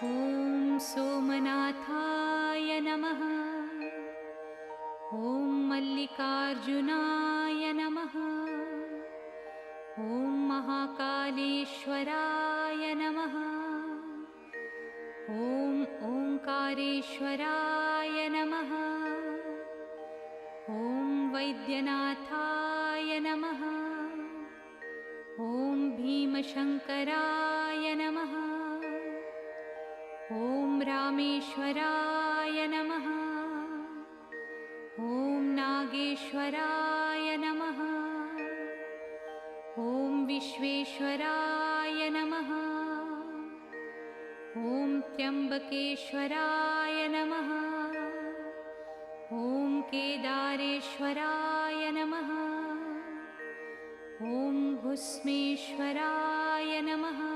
ॐ सोमनाथाय नमः। ॐ मल्लिकार्जुनाय नमः। ॐ महाकालेश्वराय नमः। ॐ ओंकारेश्वराय नमः। ॐ वैद्यनाथाय नमः। ॐ भीमशङ्कराय नमः। ॐ रामेश्वराय नमः। ॐ नागेश्वराय नमः। ॐ विश्वेश्वराय नमः। ॐ त्र्यम्बकेश्वराय नमः। ॐ केदारेश्वराय नमः। ॐ भुस्मेश्वराय नमः।